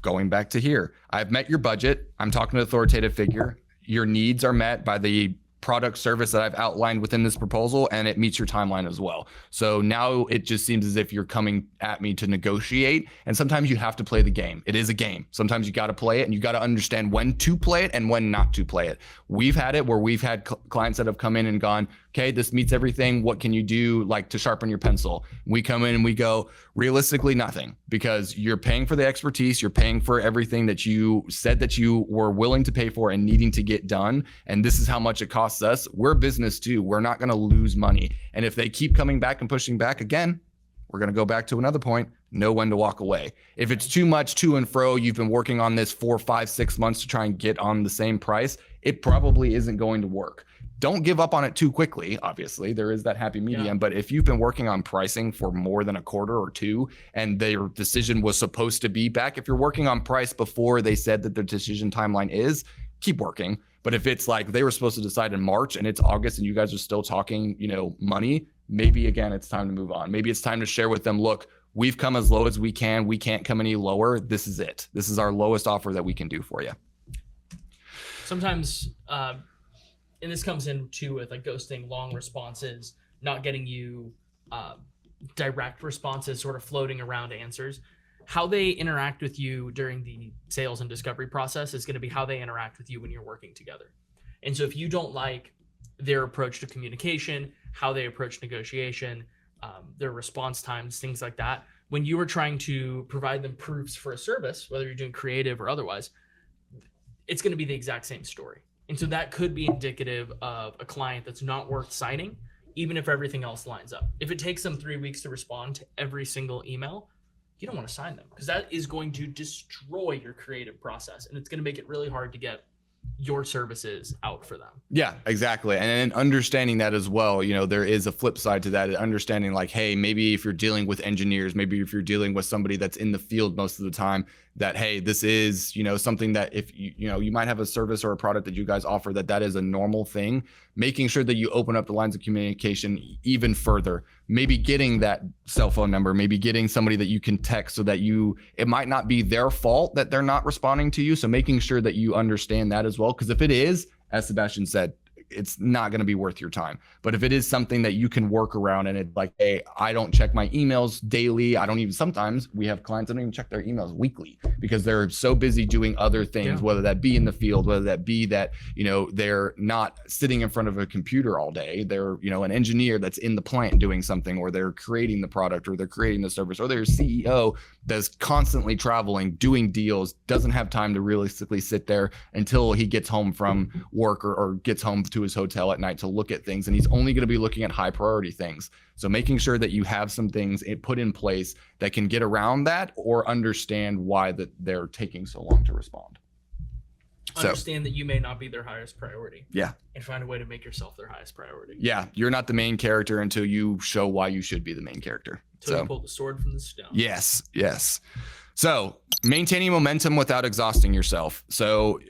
going back to here, I've met your budget. I'm talking to an authoritative figure. Your needs are met by the product service that I've outlined within this proposal, and it meets your timeline as well. So now it just seems as if you're coming at me to negotiate, and sometimes you have to play the game. It is a game. Sometimes you got to play it, and you got to understand when to play it and when not to play it. We've had it where we've had clients that have come in and gone, okay, this meets everything. What can you do like to sharpen your pencil? We come in and we go, realistically, nothing, because you're paying for the expertise. You're paying for everything that you said that you were willing to pay for and needing to get done. And this is how much it costs us. We're a business too. We're not going to lose money. And if they keep coming back and pushing back again, we're going to go back to another point, know when to walk away. If it's too much to and fro, you've been working on this 4, 5, 6 months to try and get on the same price, it probably isn't going to work. Don't give up on it too quickly. Obviously, there is that happy medium, but if you've been working on pricing for more than a quarter or two, and their decision was supposed to be back, if you're working on price before they said that the decision timeline is, keep working. But if it's like they were supposed to decide in March and it's August and you guys are still talking, money, maybe again, it's time to move on. Maybe it's time to share with them, look, we've come as low as we can. We can't come any lower. This is it. This is our lowest offer that we can do for you. Sometimes, and this comes in too with like ghosting, long responses, not getting you direct responses, sort of floating around answers. How they interact with you during the sales and discovery process is going to be how they interact with you when you're working together. And so if you don't like their approach to communication, how they approach negotiation, their response times, things like that, when you are trying to provide them proofs for a service, whether you're doing creative or otherwise, it's going to be the exact same story. And so that could be indicative of a client that's not worth signing, even if everything else lines up. If it takes them 3 weeks to respond to every single email, you don't want to sign them, because that is going to destroy your creative process. And it's going to make it really hard to get your services out for them. Yeah, exactly. And understanding that as well, there is a flip side to that. Understanding like, hey, maybe if you're dealing with engineers, maybe if you're dealing with somebody that's in the field most of the time, that, hey, this is, something that if you might have a service or a product that you guys offer, that is a normal thing. Making sure that you open up the lines of communication even further, maybe getting that cell phone number, maybe getting somebody that you can text so that it might not be their fault that they're not responding to you. So making sure that you understand that as well. Because if it is, as Sebastian said, it's not going to be worth your time. But if it is something that you can work around and it's like, hey, I don't check my emails daily. Sometimes we have clients that don't even check their emails weekly because they're so busy doing other things, whether that be in the field, whether that be that, they're not sitting in front of a computer all day. They're, an engineer that's in the plant doing something, or they're creating the product, or they're creating the service, or they're a CEO that's constantly traveling, doing deals, doesn't have time to realistically sit there until he gets home from work or gets home to his hotel at night to look at things, and he's only going to be looking at high priority things. So making sure that you have some things put in place that can get around that or understand why that they're taking so long to respond. Understand that you may not be their highest priority. Yeah. And find a way to make yourself their highest priority. Yeah. You're not the main character until you show why you should be the main character. Until you pull the sword from the stone. Yes. Yes. So maintaining momentum without exhausting yourself. So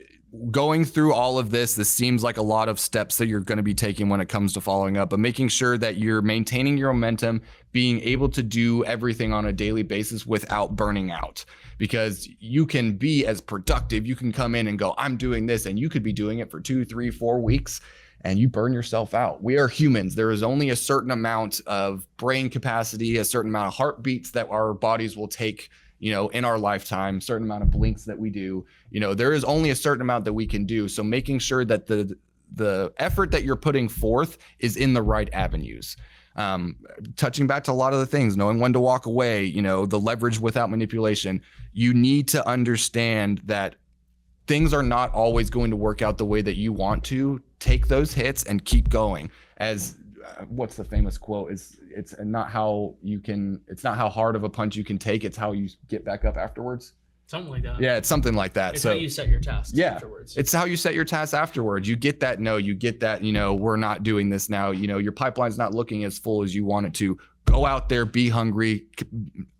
going through all of this seems like a lot of steps that you're going to be taking when it comes to following up, but making sure that you're maintaining your momentum, being able to do everything on a daily basis without burning out, because you can be as productive. You can come in and go, I'm doing this, and you could be doing it for 2, 3, 4 weeks and you burn yourself out. We are humans. There is only a certain amount of brain capacity, a certain amount of heartbeats that our bodies will take in our lifetime, certain amount of blinks that we do, there is only a certain amount that we can do. So making sure that the effort that you're putting forth is in the right avenues. Touching back to a lot of the things, knowing when to walk away, the leverage without manipulation. You need to understand that things are not always going to work out the way that you want to. Take those hits and keep going. As what's the famous quote? It's not how hard of a punch you can take, it's how you get back up afterwards. Something like that. Yeah, it's something like that. It's how you set your tasks afterwards. It's how you set your tasks afterwards. You get that we're not doing this now. Your pipeline's not looking as full as you want it to. Go out there, be hungry,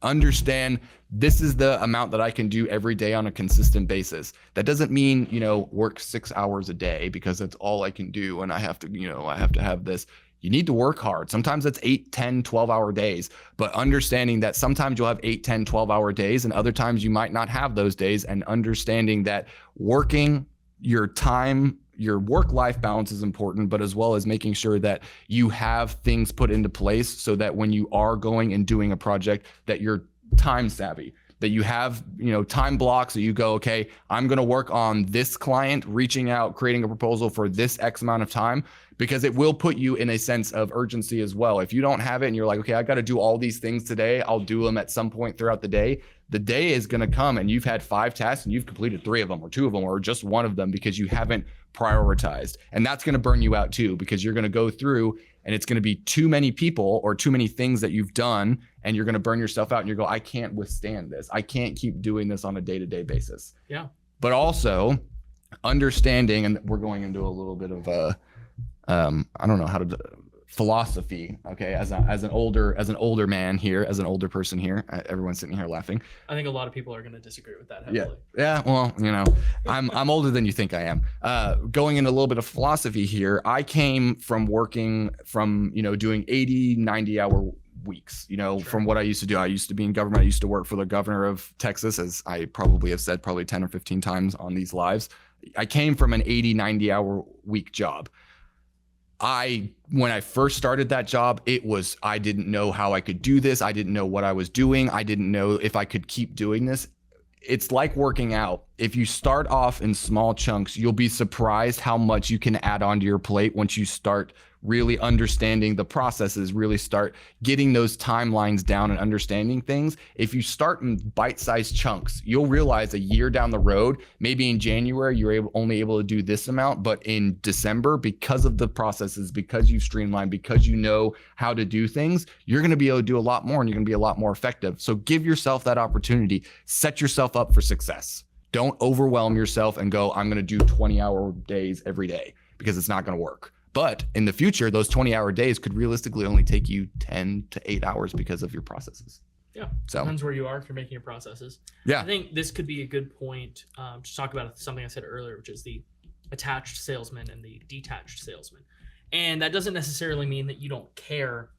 understand this is the amount that I can do every day on a consistent basis. That doesn't mean, work 6 hours a day because that's all I can do and I have to have this. You need to work hard. Sometimes it's 8, 10, 12-hour days, but understanding that sometimes you'll have 8, 10, 12-hour days and other times you might not have those days, and understanding that working your time, your work-life balance is important, but as well as making sure that you have things put into place so that when you are going and doing a project that you're time savvy, that you have, time blocks that you go, okay, I'm going to work on this client, reaching out, creating a proposal for this X amount of time, because it will put you in a sense of urgency as well. If you don't have it and you're like, okay, I got to do all these things today, I'll do them at some point throughout the day. The day is going to come and you've had 5 tasks and you've completed 3 of them or 2 of them or just 1 of them because you haven't prioritized. And that's going to burn you out too, because you're going to go through and it's going to be too many people or too many things that you've done, and you're going to burn yourself out and you go, I can't withstand this. I can't keep doing this on a day-to-day basis. Yeah. But also understanding, and we're going into a little bit of a, I don't know how to philosophy. Okay. As an older man here, as an older person here, everyone's sitting here laughing. I think a lot of people are going to disagree with that heavily. Yeah. Well, I'm older than you think I am. Going into a little bit of philosophy here. I came from working from, doing 80, 90 hour weeks, Sure. From what I used to do. I used to be in government. I used to work for the governor of Texas, as I probably have said 10 or 15 times on these lives. I came from an 80, 90 hour week job. When I first started that job, I didn't know how I could do this. I didn't know what I was doing. I didn't know if I could keep doing this. It's like working out. If you start off in small chunks, you'll be surprised how much you can add onto your plate once you start really understanding the processes, really start getting those timelines down and understanding things. If you start in bite-sized chunks, you'll realize a year down the road, maybe in January, you're only able to do this amount, but in December, because of the processes, because you've streamlined, because you know how to do things, you're going to be able to do a lot more and you're going to be a lot more effective. So give yourself that opportunity. Set yourself up for success. Don't overwhelm yourself and go, I'm going to do 20-hour days every day, because it's not going to work. But in the future, those 20-hour days could realistically only take you 10 to 8 hours because of your processes. Yeah. So depends where you are if you're making your processes. Yeah. I think this could be a good point to talk about something I said earlier, which is the attached salesman and the detached salesman. And that doesn't necessarily mean that you don't care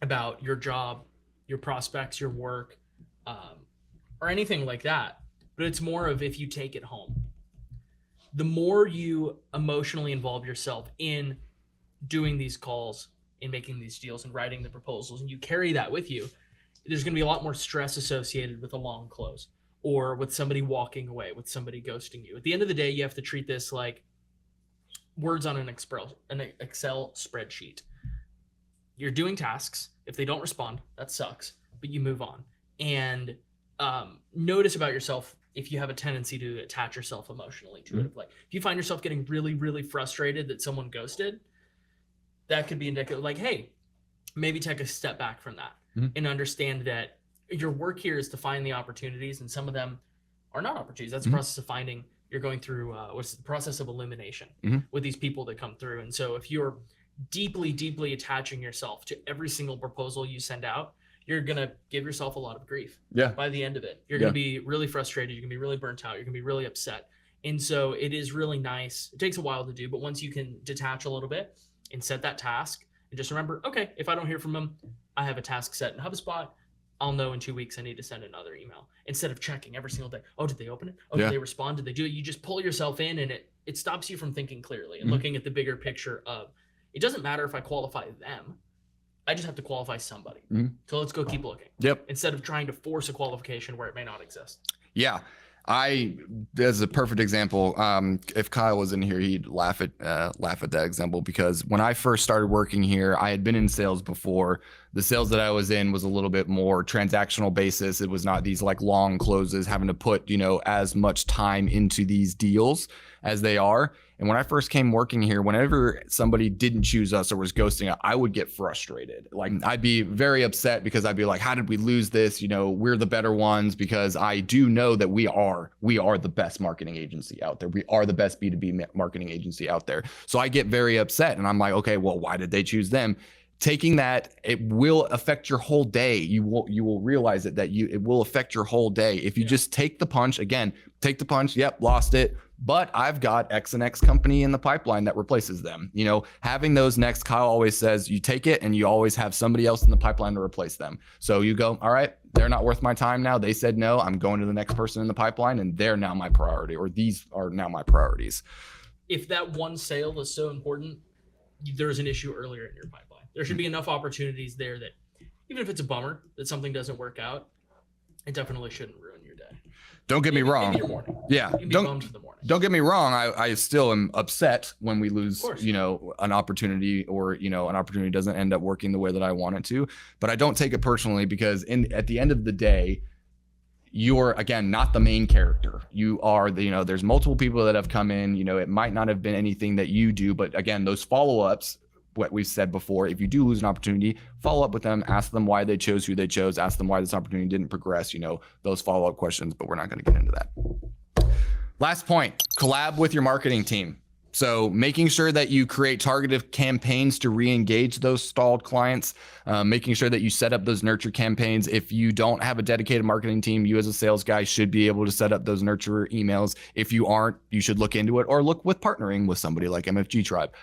about your job, your prospects, your work, or anything like that. But it's more of if you take it home. The more you emotionally involve yourself in doing these calls, in making these deals and writing the proposals, and you carry that with you, there's going to be a lot more stress associated with a long close or with somebody walking away, with somebody ghosting you. At the end of the day, you have to treat this like words on an Excel spreadsheet. You're doing tasks. If they don't respond, that sucks, but you move on. And notice about yourself if you have a tendency to attach yourself emotionally to it. Like if you find yourself getting really, really frustrated that someone ghosted, that could be indicative. Like, hey, maybe take a step back from that and understand that your work here is to find the opportunities, and some of them are not opportunities. That's a process of finding. You're going through what's the process of elimination with these people that come through. And so if you're deeply, deeply attaching yourself to every single proposal you send out, you're going to give yourself a lot of grief. Yeah. By the end of it, you're going to be really frustrated. You're going to be really burnt out. You're going to be really upset. And so it is really nice. It takes a while to do, but once you can detach a little bit and set that task and just remember, okay, if I don't hear from them, I have a task set in HubSpot. I'll know in 2 weeks I need to send another email instead of checking every single day. Oh, did they open it? Oh, did they respond? Did they do it? You just pull yourself in, and it stops you from thinking clearly and looking at the bigger picture of, it doesn't matter if I qualify them. I just have to qualify somebody. So let's go keep looking. Yep. Instead of trying to force a qualification where it may not exist. Yeah. There's a perfect example. If Kyle was in here, he'd laugh at that example, because when I first started working here, I had been in sales before. The sales that I was in was a little bit more transactional basis. It was not these like long closes, having to put, as much time into these deals as they are. And when I first came working here, whenever somebody didn't choose us or was ghosting, I would get frustrated. Like I'd be very upset because I'd be like, how did we lose this? We're the better ones, because I do know that we are the best marketing agency out there. We are the best B2B marketing agency out there. So I get very upset and I'm like, okay, well, why did they choose them? Taking that, it will affect your whole day. You will realize it will affect your whole day. If you just take the punch, yep, lost it. But I've got X and X company in the pipeline that replaces them. Having those next, Kyle always says, you take it and you always have somebody else in the pipeline to replace them. So you go, all right, they're not worth my time now. They said no, I'm going to the next person in the pipeline, and they're now my priority, or these are now my priorities. if that one sale is so important, there's an issue earlier in your pipeline. There should be enough opportunities there that even if it's a bummer that something doesn't work out, it definitely shouldn't ruin your day. Don't get me wrong. Maybe your morning. Yeah. You can be bummed for the morning. Don't get me wrong. I still am upset when we lose, Of course. an opportunity, or, an opportunity doesn't end up working the way that I want it to. But I don't take it personally, because at the end of the day, you're, again, not the main character. You are there's multiple people that have come in. It might not have been anything that you do, but again, those follow-ups, what we've said before, if you do lose an opportunity, follow up with them, ask them why they chose who they chose, ask them why this opportunity didn't progress, those follow-up questions, but we're not going to get into that. Last point, collab with your marketing team. So making sure that you create targeted campaigns to re-engage those stalled clients, making sure that you set up those nurture campaigns. If you don't have a dedicated marketing team, you as a sales guy should be able to set up those nurture emails. If you aren't, you should look into it, or look with partnering with somebody like MFG Tribe.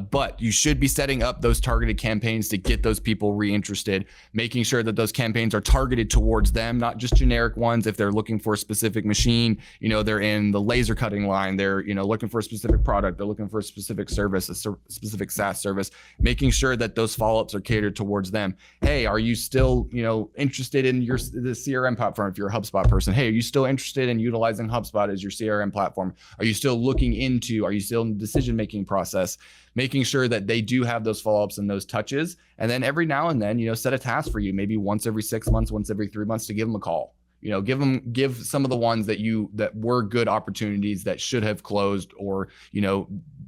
But you should be setting up those targeted campaigns to get those people reinterested, making sure that those campaigns are targeted towards them, not just generic ones. If they're looking for a specific machine, they're in the laser cutting line, they're, looking for a specific product, they're looking for a specific service, a specific SaaS service, making sure that those follow-ups are catered towards them. Hey, are you still, interested in the CRM platform? If you're a HubSpot person, hey, are you still interested in utilizing HubSpot as your CRM platform? Are you still in the decision-making process? Making sure that they do have those follow-ups and those touches. And then every now and then, set a task for you, maybe once every 6 months, once every 3 months, to give them a call. Give some of the ones that were good opportunities that should have closed, or,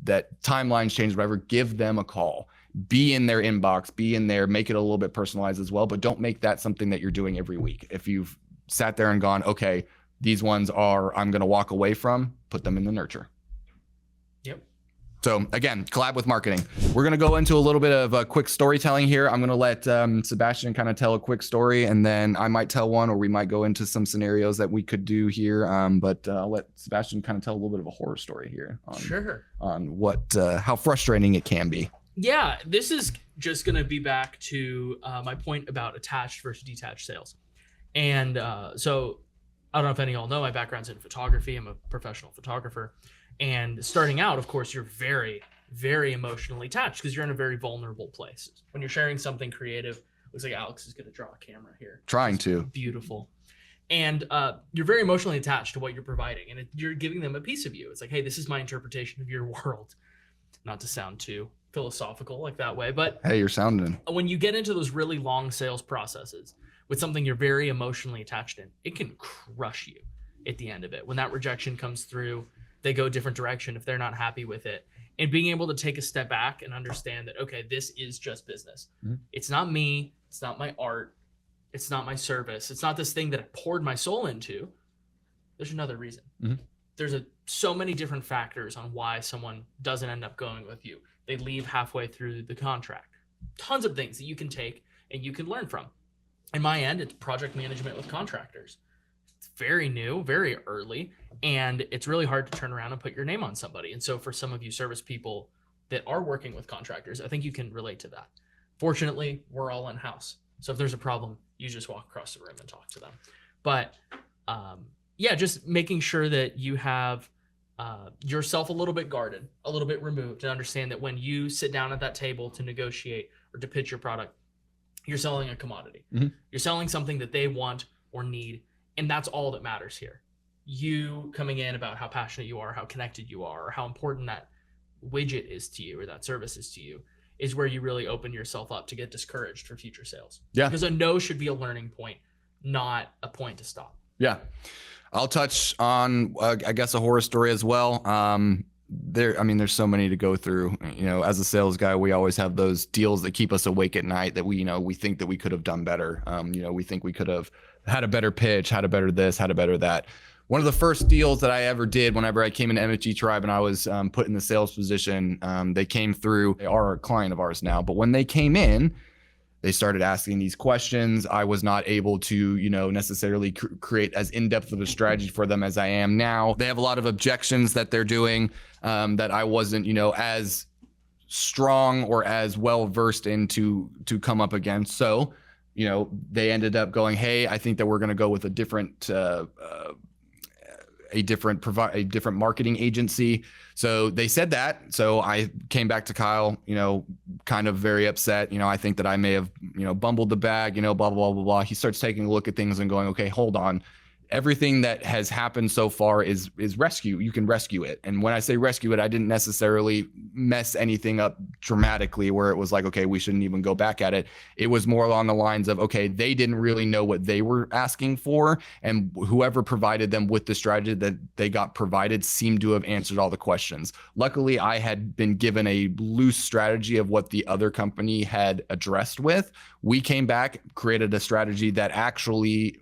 that timelines changed, whatever, give them a call. Be in their inbox, be in there, make it a little bit personalized as well, but don't make that something that you're doing every week. If you've sat there and gone, okay, these ones I'm going to walk away from, put them in the nurture. Yep. So again, collab with marketing. We're going to go into a little bit of a quick storytelling here. I'm going to let Sebastian kind of tell a quick story, and then I might tell one, or we might go into some scenarios that we could do here. But I'll let Sebastian kind of tell a little bit of a horror story here on how frustrating it can be. Yeah, this is just going to be back to my point about attached versus detached sales. And so I don't know if any of y'all know, my background's in photography. I'm a professional photographer. And starting out, of course, you're very, very emotionally attached because you're in a very vulnerable place. When you're sharing something creative, looks like Alex is going to draw a camera here. Trying to. Beautiful. And you're very emotionally attached to what you're providing. And you're giving them a piece of you. It's like, hey, this is my interpretation of your world. Not to sound too philosophical like that way, but hey, you're sounding. When you get into those really long sales processes with something you're very emotionally attached in, it can crush you at the end of it. When that rejection comes through, they go a different direction if they're not happy with it. And being able to take a step back and understand that, okay, this is just business. Mm-hmm. It's not me. It's not my art. It's not my service. It's not this thing that I poured my soul into. There's another reason. Mm-hmm. There's so many different factors on why someone doesn't end up going with you. They leave halfway through the contract. Tons of things that you can take and you can learn from. In my end, it's project management with contractors. It's very new, very early, and it's really hard to turn around and put your name on somebody. And so for some of you service people that are working with contractors, I think you can relate to that. Fortunately, we're all in-house. So if there's a problem, you just walk across the room and talk to them. But just making sure that you have yourself a little bit guarded, a little bit removed, and understand that when you sit down at that table to negotiate or to pitch your product, you're selling a commodity. Mm-hmm. You're selling something that they want or need, and that's all that matters here. You coming in about how passionate you are, how connected you are, or how important that widget is to you or that service is to you is where you really open yourself up to get discouraged for future sales. Yeah. Because a no should be a learning point, not a point to stop. Yeah. I'll touch on, I guess, a horror story as well. There's so many to go through. As a sales guy, we always have those deals that keep us awake at night that we think that we could have done better. We think we could have had a better pitch, had a better this, had a better that. One of the first deals that I ever did whenever I came into MFG Tribe and I was put in the sales position, they came through. They are a client of ours now, but when they came in, they started asking these questions. I was not able to, necessarily create as in-depth of a strategy for them as I am now. They have a lot of objections that they're doing that I wasn't, as strong or as well versed in to come up against. So, they ended up going, hey, I think that we're going to go with a different a different marketing agency. So they said that. So I came back to Kyle, kind of very upset. I think that I may have, bumbled the bag, blah, blah, blah, blah, blah. He starts taking a look at things and going, okay, hold on. Everything that has happened so far is rescue. You can rescue it. And when I say rescue it, I didn't necessarily mess anything up dramatically where it was like, okay, we shouldn't even go back at it. It was more along the lines of, okay, they didn't really know what they were asking for. And whoever provided them with the strategy that they got provided seemed to have answered all the questions. Luckily, I had been given a loose strategy of what the other company had addressed with. We came back, created a strategy that actually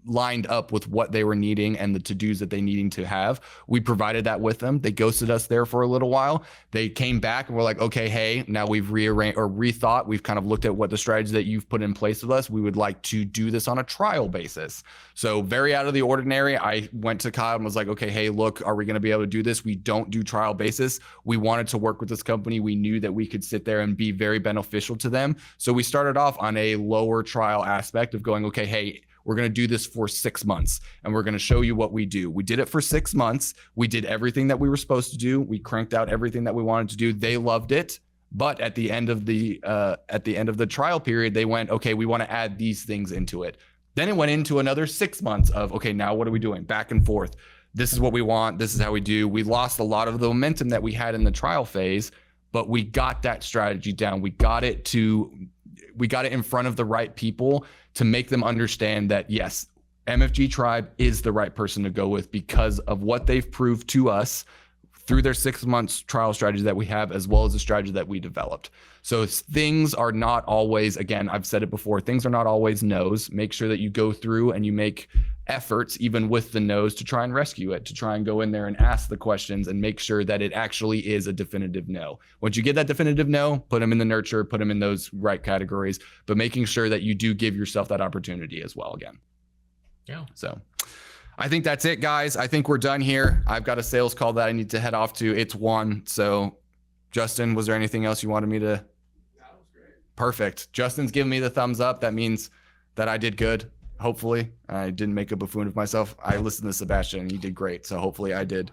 lined up with what they were needing and the to-dos that they needing to have. We provided that with them. They ghosted us there for a little while. They came back and were like, okay, hey, now we've rearranged or rethought. We've kind of looked at what the strategy that you've put in place with us. We would like to do this on a trial basis. So very out of the ordinary, I went to Kyle and was like, okay, hey, look, are we going to be able to do this? We don't do trial basis. We wanted to work with this company. We knew that we could sit there and be very beneficial to them. So we started off on a lower trial aspect of going, okay, hey, we're going to do this for 6 months and we're going to show you what we do. We did it for 6 months. We did everything that we were supposed to do. We cranked out everything that we wanted to do. They loved it. But at the end of the trial period, they went, okay, we want to add these things into it. Then it went into another 6 months of, okay, now what are we doing? Back and forth. This is what we want. This is how we do. We lost a lot of the momentum that we had in the trial phase, but we got that strategy down. We got it in front of the right people to make them understand that, yes, MFG Tribe is the right person to go with because of what they've proved to us through their 6 months trial strategy that we have, as well as the strategy that we developed. So things are not always, again, I've said it before, things are not always no's. Make sure that you go through and you make efforts, even with the no's, to try and rescue it, to try and go in there and ask the questions and make sure that it actually is a definitive no. Once you get that definitive no, put them in the nurture, put them in those right categories, but making sure that you do give yourself that opportunity as well again. Yeah. So I think that's it, guys. I think we're done here. I've got a sales call that I need to head off to. It's 1. So Justin, was there anything else you wanted me to? That was great. Perfect. Justin's giving me the thumbs up. That means that I did good. Hopefully I didn't make a buffoon of myself. I listened to Sebastian and he did great. So hopefully I did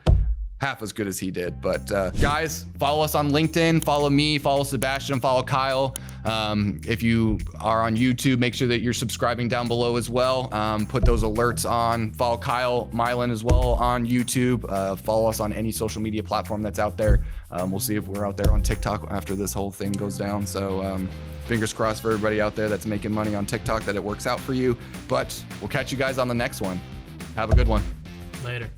half as good as he did. But guys, follow us on LinkedIn, follow me, follow Sebastian, follow Kyle. If you are on YouTube, make sure that you're subscribing down below as well. Put those alerts on. Follow Kyle, Milan as well on YouTube. Follow us on any social media platform that's out there. We'll see if we're out there on TikTok after this whole thing goes down. So fingers crossed for everybody out there that's making money on TikTok that it works out for you. But we'll catch you guys on the next one. Have a good one. Later.